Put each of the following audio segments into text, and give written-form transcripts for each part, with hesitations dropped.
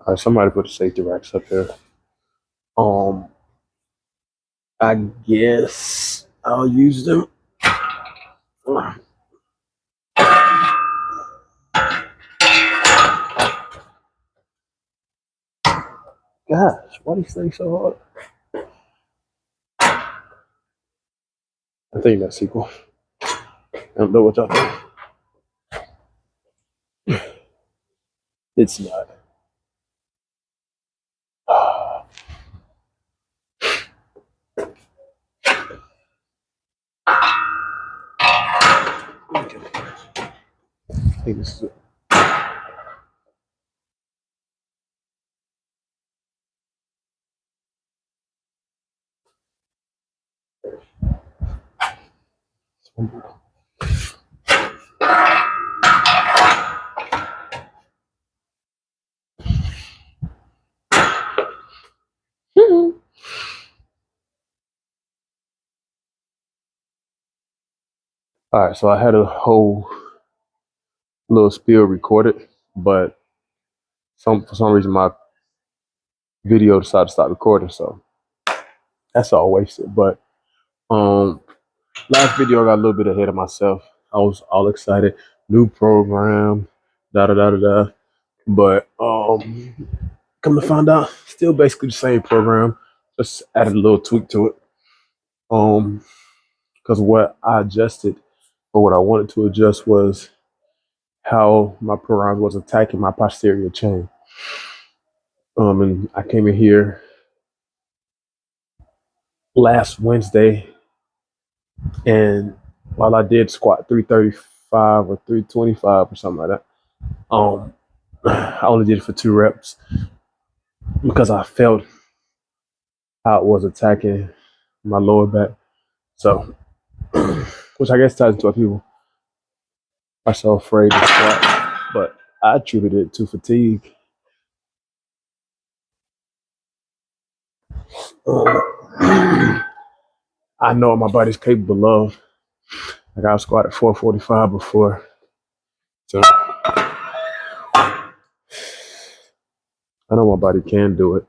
All right, somebody put the safety racks up there. Um, I guess I'll use them. Gosh, why these things so hard? I think that's equal. I don't know what y'all think. It's not. Okay. I think this is it. All right, so I had a whole little spiel recorded, but for some reason my video decided to stop recording, so that's all wasted. But um, last video I got a little bit ahead of myself. I was all excited, new program, da da da da da. But come to find out, still basically the same program, just added a little tweak to it. Because what I adjusted or what I wanted to adjust was how my program was attacking my posterior chain. And I came in here last Wednesday, and while I did squat 335 or 325 or something like that, I only did it for 2 reps because I felt how it was attacking my lower back. So, which I guess ties into why people are so afraid to squat, but I attributed it to fatigue. I know what my body's capable of. Like I've squatted 445 before. So I know my body can do it.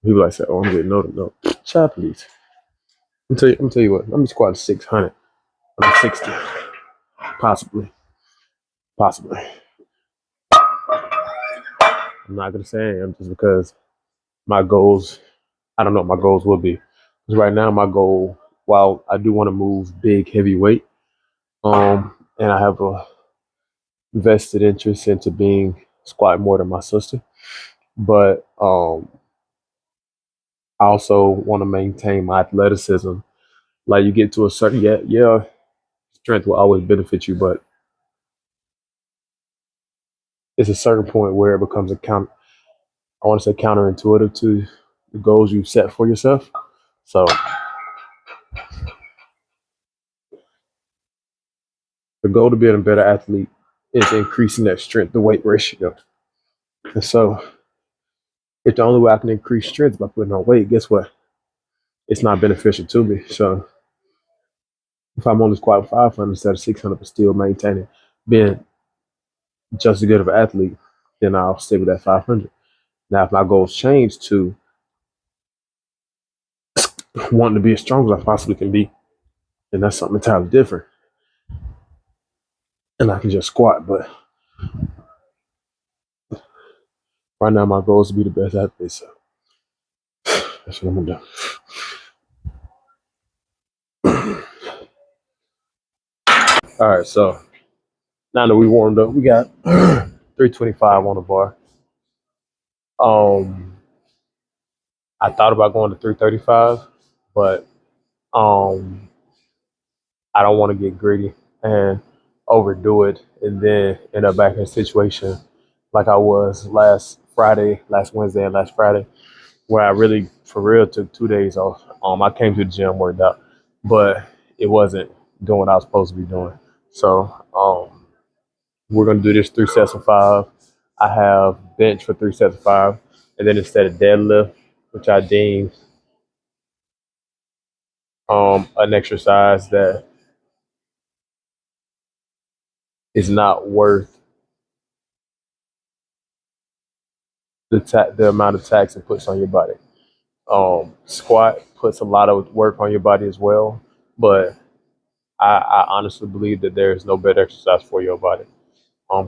People like say, "Oh, I'm getting older." No, child, please. I'm tell you what. I'm squatting 600. I'm 60, possibly. I'm not gonna say I am just because my goals. I don't know what my goals will be. Because right now, my goal, while I do want to move big, heavy weight, and I have a vested interest into being squat more than my sister, but I also want to maintain my athleticism. Like you get to a certain yeah, strength will always benefit you, but it's a certain point where it becomes I want to say counterintuitive to the goals you set for yourself. So the goal to being a better athlete is increasing that strength to weight ratio. And so if the only way I can increase strength is by putting on weight, guess what? It's not beneficial to me. So if I'm only squatting 500 instead of 600, but still maintaining being just as good of an athlete, then I'll stay with that 500. Now, if my goals change to wanting to be as strong as I possibly can be, then that's something entirely different. And I can just squat. But right now, my goal is to be the best athlete. So that's what I'm going to do. All right. So now that we warmed up, we got 325 on the bar. I thought about going to 335, but I don't want to get greedy and overdo it and then end up back in a situation like I was last Wednesday and last Friday, where I really, for real, took 2 days off. I came to the gym, worked out, but it wasn't doing what I was supposed to be doing. So we're going to do this 3 sets of 5. I have bench for 3 sets of 5. And then instead of deadlift, which I deem an exercise that is not worth the amount of tax it puts on your body. Squat puts a lot of work on your body as well, but I honestly believe that there is no better exercise for your body.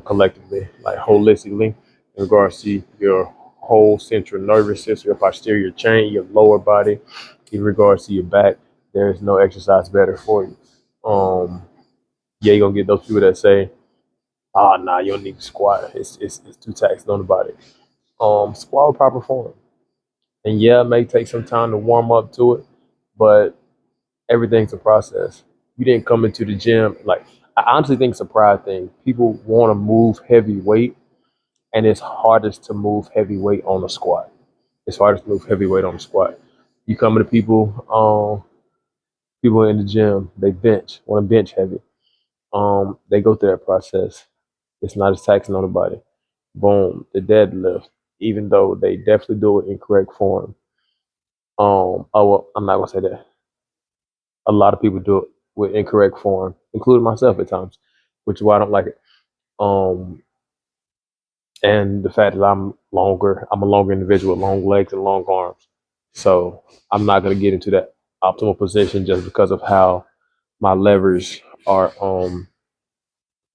Collectively, like holistically, in regards to your whole central nervous system, your posterior chain, your lower body, in regards to your back, there is no exercise better for you. Yeah, you're gonna get those people that say, "Ah, nah, you don't need to squat. It's too taxing on the body." Squat with proper form, and yeah, it may take some time to warm up to it, but everything's a process. You didn't come into the gym like I honestly think it's a pride thing. People want to move heavy weight, and it's hardest to move heavy weight on a squat. It's hardest to move heavy weight on a squat. You come to people in the gym, they bench, want to bench heavy. They go through that process. It's not as taxing on the body. Boom, the deadlift, even though they definitely do it in correct form. Oh well, I'm not gonna say that. A lot of people do it with incorrect form, including myself at times, which is why I don't like it. Um, and the fact that I'm a longer individual with long legs and long arms. So I'm not going to get into that optimal position just because of how my levers are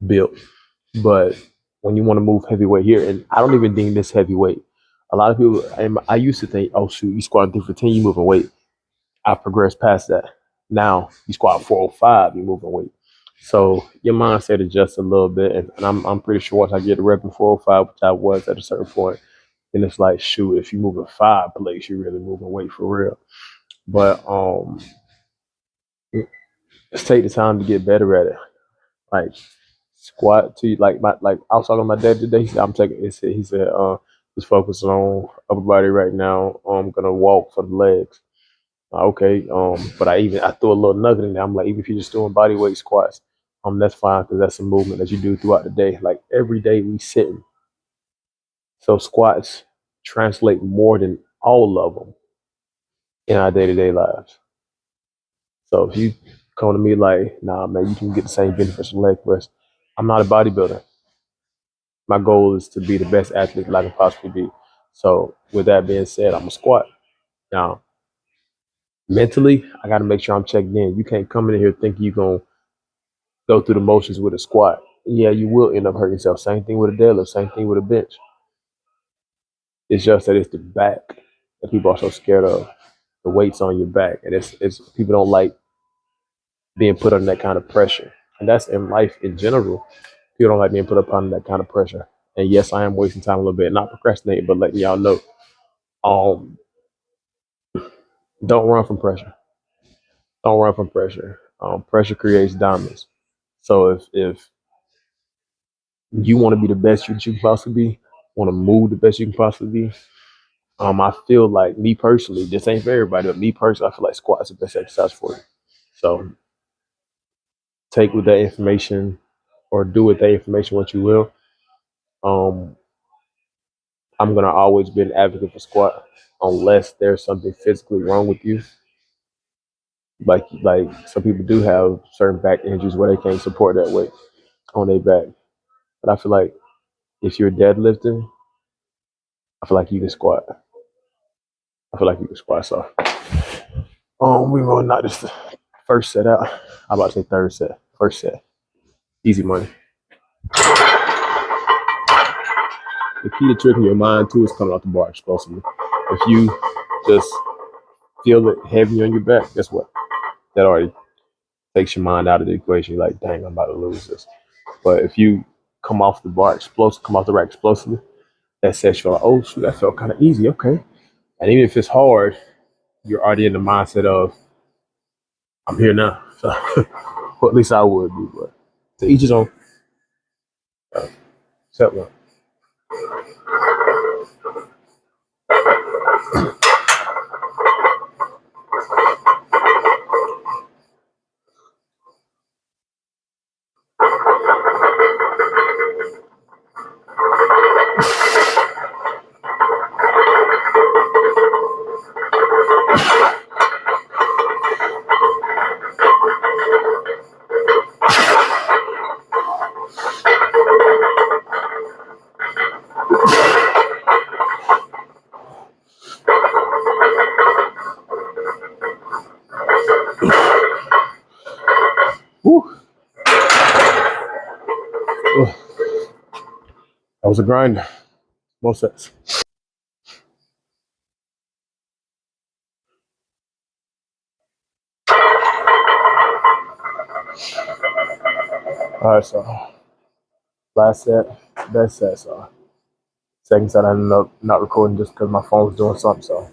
built. But when you want to move heavyweight here, and I don't even deem this heavyweight. A lot of people, and I used to think, oh shoot, you squatting 315, you moving weight. I've progressed past that. Now you squat 405, you're moving weight. So your mindset adjusts a little bit, and I'm pretty sure once I get a rep in 405, which I was at a certain point, then it's like, shoot, if you're moving 5 plates, you're really moving weight for real. But let's take the time to get better at it. Like squat to like I was talking to my dad today. He said, I'm taking. He said, just focusing on upper body right now. I'm gonna walk for the legs. Okay. But I threw a little nugget in there. I'm like, even if you're just doing body weight squats, that's fine because that's a movement that you do throughout the day. Like every day we sitting, so squats translate more than all of them in our day to day lives. So if you come to me like, nah, man, you can get the same benefits from leg press. I'm not a bodybuilder. My goal is to be the best athlete that I can possibly be. So with that being said, I'm a squat. Now, mentally, I got to make sure I'm checked in. You can't come in here thinking you're going to go through the motions with a squat. Yeah, you will end up hurting yourself. Same thing with a deadlift, same thing with a bench. It's just that it's the back that people are so scared of. The weights on your back. And it's people don't like being put under that kind of pressure. And that's in life in general. People don't like being put upon that kind of pressure. And yes, I am wasting time a little bit, not procrastinating, but letting y'all know. Um, don't run from pressure. Don't run from pressure. Pressure creates diamonds. So if you want to be the best you can possibly be, want to move the best you can possibly be, I feel like me personally, this ain't for everybody, but me personally, I feel like squat is the best exercise for you. So take with that information or do with that information what you will. Um, I'm gonna always be an advocate for squat unless there's something physically wrong with you. Like some people do have certain back injuries where they can't support that weight on their back. But I feel like if you're deadlifting, I feel like you can squat. I feel like you can squat. So we gonna knock this first set out. I'm about to say third set. First set. Easy money. The key to tricking your mind too is coming off the bar explosively. If you just feel it heavy on your back, guess what? That already takes your mind out of the equation. You're like, dang, I'm about to lose this. But if you come off the bar explosive, come off the rack explosively, that sets you like, oh shoot, that felt kind of easy. Okay. And even if it's hard, you're already in the mindset of, I'm here now. So, well, at least I would be. But to each his own. Set one. was a grinder. Most sets. All right, so last set, best set. So second set, I ended up not recording just because my phone was doing something. So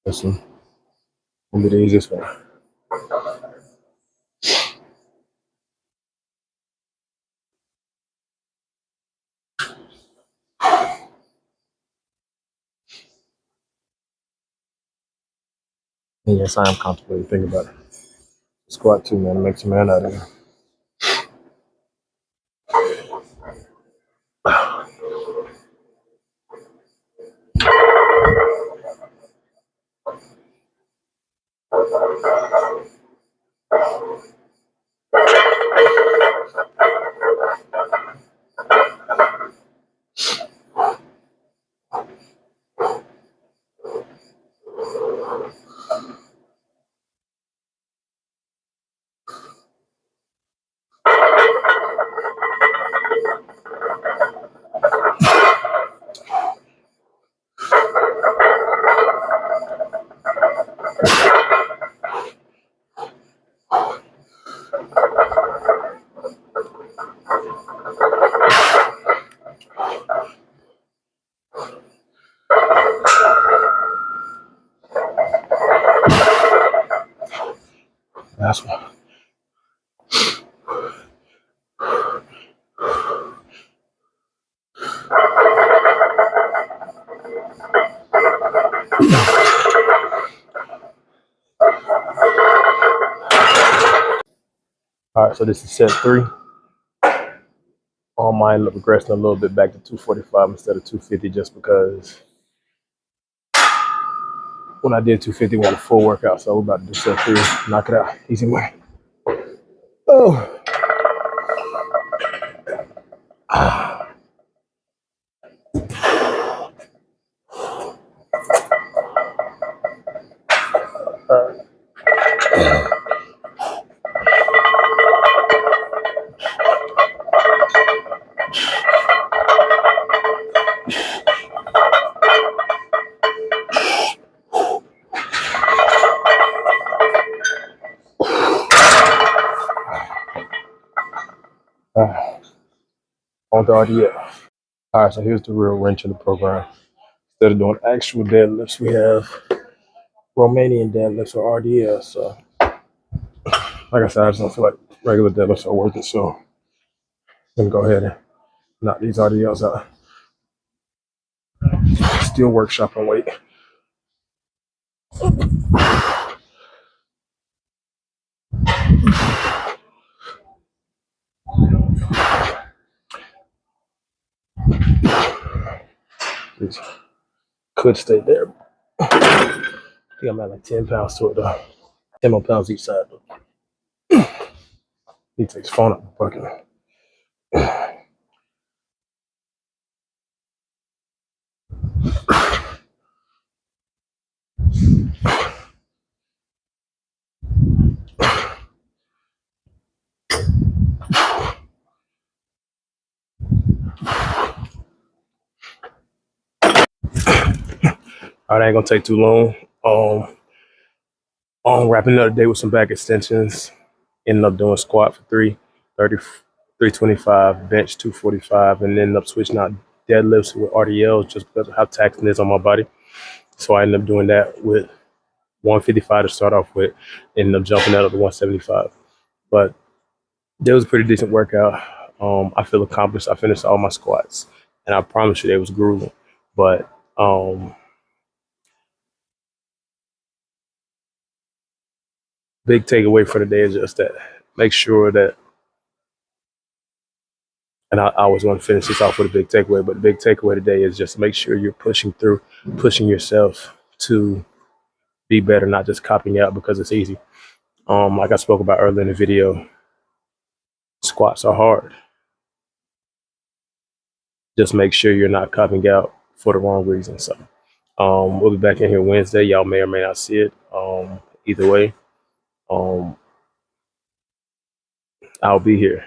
this one will be the easiest one. And yes, I am contemplating thinking about it. Squat too, man. Make some man out of it. Last one. All right, so this is set 3. I ended up regressing a little bit back to 245 instead of 250 just because when I did 250 was a full workout. So we're about to do set 3, knock it out, easy way. Oh. On the RDL. All right, so here's the real wrench in the program. Instead of doing actual deadlifts, we have Romanian deadlifts or RDL. So, like I said, I just don't feel like regular deadlifts are worth it. So, I'm gonna go ahead and knock these RDLs out. Still workshop on weight. These could stay there. I think I'm at like 10 pounds to it though. 10 more pounds each side though. He takes phone out the bucket. All right, I ain't gonna take too long. Wrapping another day with some back extensions. Ended up doing squat for 30, 325, bench 245, and ended up switching out deadlifts with RDLs just because of how taxing it is on my body. So I ended up doing that with 155 to start off with, ended up jumping that up to 175. But it was a pretty decent workout. I feel accomplished. I finished all my squats, and I promise you they was grueling. But big takeaway for the day is just that make sure that, and I was going to finish this off with a big takeaway, but the big takeaway today is just make sure you're pushing through, pushing yourself to be better, not just copying out because it's easy. Like I spoke about earlier in the video, squats are hard. Just make sure you're not copying out for the wrong reason. So we'll be back in here Wednesday. Y'all may or may not see it. Either way, I'll be here.